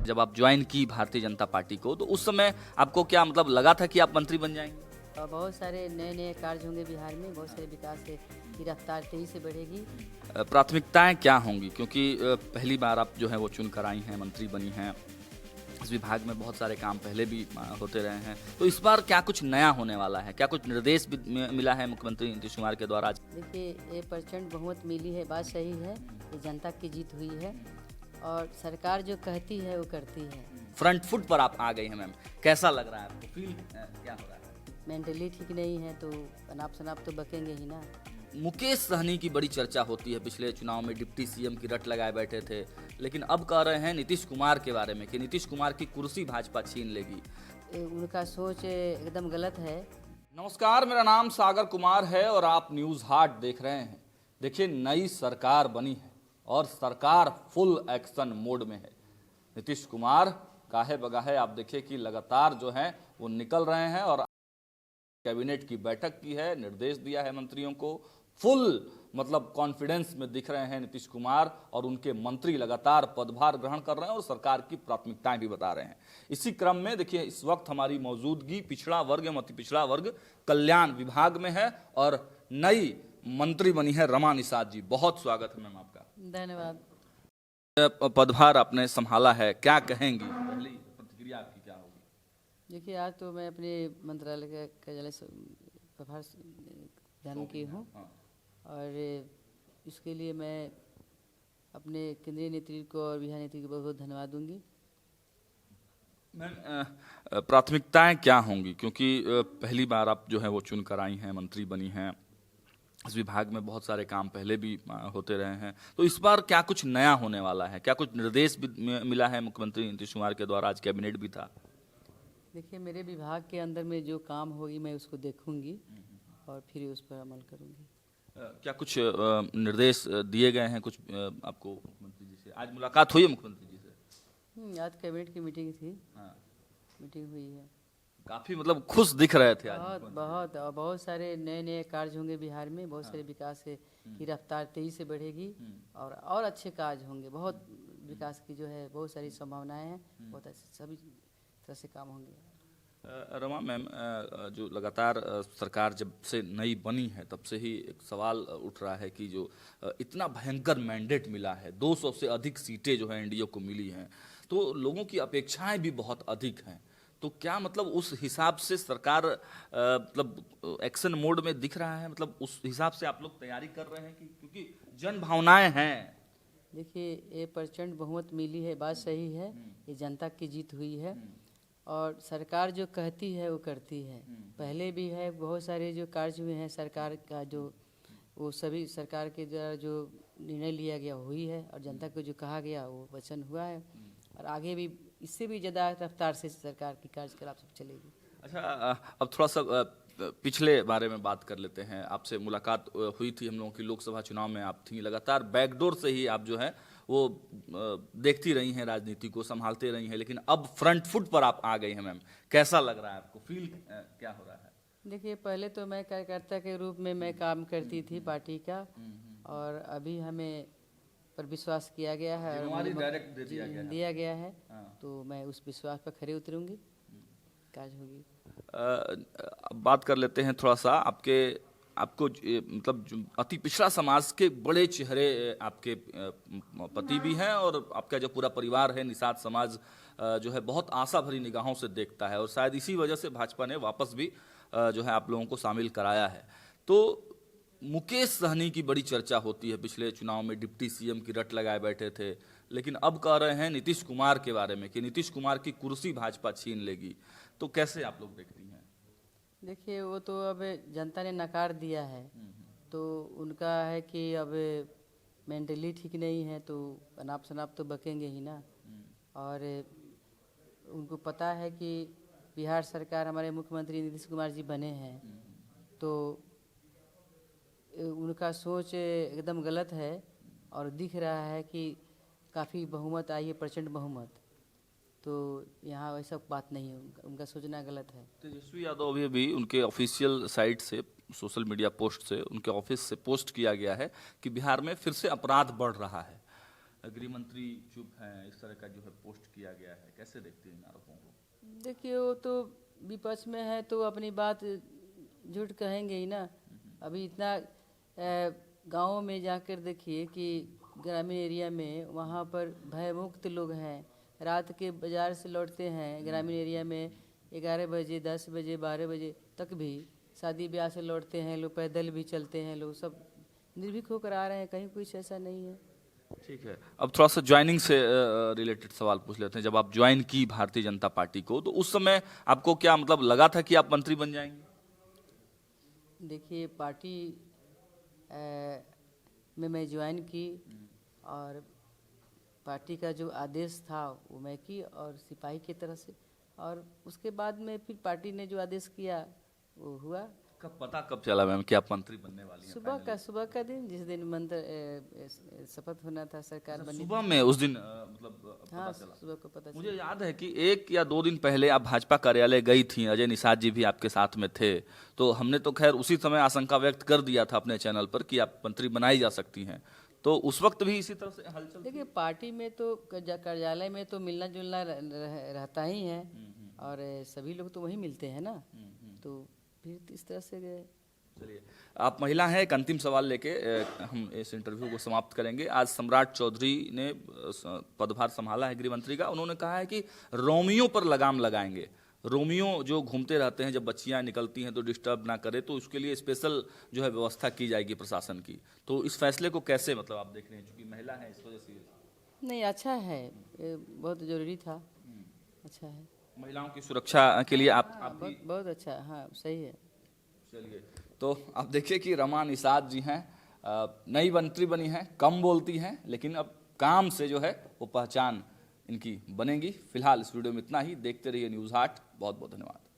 जब आप ज्वाइन की भारतीय जनता पार्टी को, तो उस समय आपको क्या मतलब लगा था कि आप मंत्री बन जाएंगे? और बहुत सारे नए नए कार्य होंगे बिहार में, बहुत सारे विकास की रफ्तार तेजी से बढ़ेगी। प्राथमिकताएं क्या होंगी, क्योंकि पहली बार आप जो है वो चुन कर आई हैं, मंत्री बनी हैं। इस विभाग में बहुत सारे काम पहले भी होते रहे हैं, तो इस बार क्या कुछ नया होने वाला है? क्या कुछ निर्देश भी मिला है मुख्यमंत्री नीतीश कुमार के द्वारा? देखिए, ये प्रचंड बहुमत मिली है, बात सही है, ये जनता की जीत हुई है और सरकार जो कहती है वो करती है। फ्रंट फुट पर आप आ गई हैं मैम, कैसा लग रहा है आपको? फील क्या हो रहा है? मेंटली ठीक नहीं है तो अनाप शनाप तो बकेंगे ही ना। मुकेश सहनी की बड़ी चर्चा होती है, पिछले चुनाव में डिप्टी सीएम की रट लगाए बैठे थे, लेकिन अब कह रहे हैं नीतीश कुमार के बारे में कि नीतीश कुमार की कुर्सी भाजपा छीन लेगी। उनका सोच एकदम गलत है। नमस्कार, मेरा नाम सागर कुमार है और आप न्यूज़ हाट देख रहे हैं। देखिए, नई सरकार बनी है और सरकार फुल एक्शन मोड में है। नीतीश कुमार काहे बगाहे आप देखिए कि लगातार जो है वो निकल रहे हैं और कैबिनेट की बैठक की है, निर्देश दिया है मंत्रियों को। फुल मतलब कॉन्फिडेंस में दिख रहे हैं नीतीश कुमार और उनके मंत्री लगातार पदभार ग्रहण कर रहे हैं और सरकार की प्राथमिकताएं भी बता रहे हैं। इसी क्रम में देखिए, इस वक्त हमारी मौजूदगी पिछड़ा वर्ग एवं अति पिछड़ा वर्ग कल्याण विभाग में है और नई मंत्री बनी है रमा निषाद जी। बहुत स्वागत है मैम आपका। धन्यवाद। पदभार आपने संभाला है, क्या कहेंगी? पहली प्रतिक्रिया आपकी क्या होगी? देखिए, आज तो मैं अपने मंत्रालय का कार्यालय से प्रभार ग्रहण की हूँ और इसके लिए मैं अपने केंद्रीय नेतृत्व को और बिहार नेतृत्व को बहुत बहुत धन्यवाद दूंगी। मैम, प्राथमिकताएं क्या होंगी, क्योंकि पहली बार आप जो है वो चुन कर आई हैं, मंत्री बनी हैं। इस विभाग में बहुत सारे काम पहले भी होते रहे हैं, तो इस बार क्या कुछ नया होने वाला है? क्या कुछ निर्देश भी मिला है मुख्यमंत्री नीतीश कुमार के द्वारा? आज कैबिनेट भी था। देखिए, मेरे विभाग के अंदर में जो काम होगी मैं उसको देखूंगी और फिर उस पर अमल करूंगी। क्या कुछ निर्देश दिए गए हैं कुछ आपको मुख्यमंत्री जी से? आज मुलाकात हुई है मुख्यमंत्री जी से? आज कैबिनेट की मीटिंग थी। हाँ, मीटिंग हुई है। काफी मतलब खुश दिख रहे थे आज बहुत बहुत और बहुत सारे नए नए कार्य होंगे बिहार में, बहुत सारे विकास की रफ्तार तेजी से बढ़ेगी और अच्छे कार्य होंगे। बहुत विकास की जो है बहुत सारी संभावनाएं हैं, बहुत अच्छे सभी तरह से काम होंगे। रमा मैम, जो लगातार सरकार जब से नई बनी है तब से ही एक सवाल उठ रहा है कि जो इतना भयंकर मैंडेट मिला है, 200 से अधिक सीटें जो है एनडीए को मिली हैं, तो लोगों की अपेक्षाएं भी बहुत अधिक हैं। तो क्या मतलब उस हिसाब से सरकार मतलब एक्शन मोड में दिख रहा है? मतलब उस हिसाब से आप लोग तैयारी कर रहे हैं कि, क्योंकि जन भावनाएं हैं। देखिए, ये प्रचंड बहुमत मिली है, बात सही है, ये जनता की जीत हुई है और सरकार जो कहती है वो करती है। पहले भी है, बहुत सारे जो कार्य हुए हैं सरकार का, जो वो सभी सरकार के द्वारा जो निर्णय लिया गया हुई है और जनता को जो कहा गया वो वचन हुआ है और आगे भी इससे भी ज़्यादा रफ्तार से सरकार की कार्यकलाप सब चलेगी। अच्छा, अब थोड़ा सा पिछले बारे में बात कर लेते हैं। आपसे मुलाकात हुई थी हम लोगों की, लोकसभा चुनाव में आप थी। लगातार बैकडोर से ही आप जो है वो देखती रही हैं, राजनीति को संभालते रही हैं, लेकिन अब फ्रंट फुट पर आप आ गई हैं मैम। कैसा लग रहा है आपको? फील क्या हो रहा है? देखिए, पहले तो मैं कार्यकर्ता के रूप में मैं काम करती थी पार्टी का और अभी हमें पर विश्वास किया गया है और मुझे डायरेक्ट दिया गया है। तो मैं उस विश्वास पर खरे उतरूंगी, कार्य होगी। अब बात कर लेते हैं थोड़ा सा आपको मतलब जो अति पिछड़ा समाज के बड़े चेहरे आपके पति भी हैं और आपका जो पूरा परिवार है, निषाद समाज जो है बहुत आशा भरी निगाहों से देखता है और शायद इसी वजह से भाजपा ने वापस भी जो है आप लोगों को शामिल कराया है। तो मुकेश सहनी की बड़ी चर्चा होती है, पिछले चुनाव में डिप्टी सीएम की रट लगाए बैठे थे, लेकिन अब कह रहे हैं नीतीश कुमार के बारे में कि नीतीश कुमार की कुर्सी भाजपा छीन लेगी। तो कैसे आप लोग देखती हैं? देखिए, वो तो अब जनता ने नकार दिया है, तो उनका है कि अब मेंटली ठीक नहीं है तो अनाप शनाप तो बकेंगे ही ना। और उनको पता है कि बिहार सरकार हमारे मुख्यमंत्री नीतीश कुमार जी बने हैं, तो उनका सोच एकदम गलत है और दिख रहा है कि काफ़ी बहुमत आई है, प्रचंड बहुमत। तो यहाँ वैसा बात नहीं है, उनका सोचना गलत है। तेजस्वी यादव भी उनके ऑफिशियल साइट से, सोशल मीडिया पोस्ट से, उनके ऑफिस से पोस्ट किया गया है कि बिहार में फिर से अपराध बढ़ रहा है। गृह मंत्री चुप हैं, इस तरह का जो है पोस्ट किया गया है, कैसे देखते हैं इन आरोपों को? देखिए वो तो विपक्ष में है तो अपनी बात झूठ कहेंगे ही ना। अभी इतना गाँव में जाकर देखिए कि ग्रामीण एरिया में वहाँ पर भयमुक्त लोग हैं। रात के बाज़ार से लौटते हैं ग्रामीण एरिया में 11 बजे 10 बजे 12 बजे तक भी, शादी ब्याह से लौटते हैं लोग, पैदल भी चलते हैं लोग, सब निर्भीक होकर आ रहे हैं, कहीं कुछ ऐसा नहीं है। ठीक है, अब थोड़ा सा ज्वाइनिंग से रिलेटेड सवाल पूछ लेते हैं। जब आप ज्वाइन की भारतीय जनता पार्टी को, तो उस समय आपको क्या मतलब लगा था कि आप मंत्री बन जाएंगे? देखिए पार्टी में मैं ज्वाइन की और पार्टी का जो आदेश था वो मैं की और सिपाही की तरह से, और उसके बाद में फिर पार्टी ने जो आदेश किया वो हुआ। कब चला मैम कि आप मंत्री बनने वाली हैं? सुबह का दिन, जिस दिन मंत्र शपथ होना था, सरकार बननी सुबह में उस दिन मतलब हाँ, पता चला? सुबह को पता चला। मुझे याद है कि 1 या 2 दिन पहले आप भाजपा कार्यालय गई थी, अजय निषाद जी भी आपके साथ में थे, तो हमने तो खैर उसी समय आशंका व्यक्त कर दिया था अपने चैनल पर कि आप मंत्री बनाई जा सकती हैं। तो उस वक्त भी इसी तरह से हलचल? देखिए पार्टी में तो कार्यालय में तो मिलना जुलना रहता ही है और सभी लोग तो वहीं मिलते हैं ना, तो फिर इस तरह से गए। चलिए, आप महिला हैं, एक अंतिम सवाल लेके हम इस इंटरव्यू को समाप्त करेंगे। आज सम्राट चौधरी ने पदभार संभाला है गृह मंत्री का। उन्होंने कहा है कि रोमियो पर लगाम लगाएंगे। रोमियो जो घूमते रहते हैं, जब बच्चियां निकलती हैं तो डिस्टर्ब ना करे, तो उसके लिए स्पेशल जो है व्यवस्था की जाएगी प्रशासन की। तो इस फैसले को कैसे मतलब आप देख रहे हैं, क्योंकि महिला है इस वजह से? नहीं, अच्छा है, ये बहुत जरूरी था, अच्छा है। महिलाओं की सुरक्षा के लिए आप भी बहुत अच्छा, हाँ सही है। चलिए, तो आप देखिए कि रमा निषाद जी हैं, नई मंत्री बनी हैं, कम बोलती हैं, लेकिन अब काम से जो है वो पहचान इनकी बनेगी। फिलहाल इस वीडियो में इतना ही। देखते रहिए न्यूज़ हाट। बहुत बहुत धन्यवाद।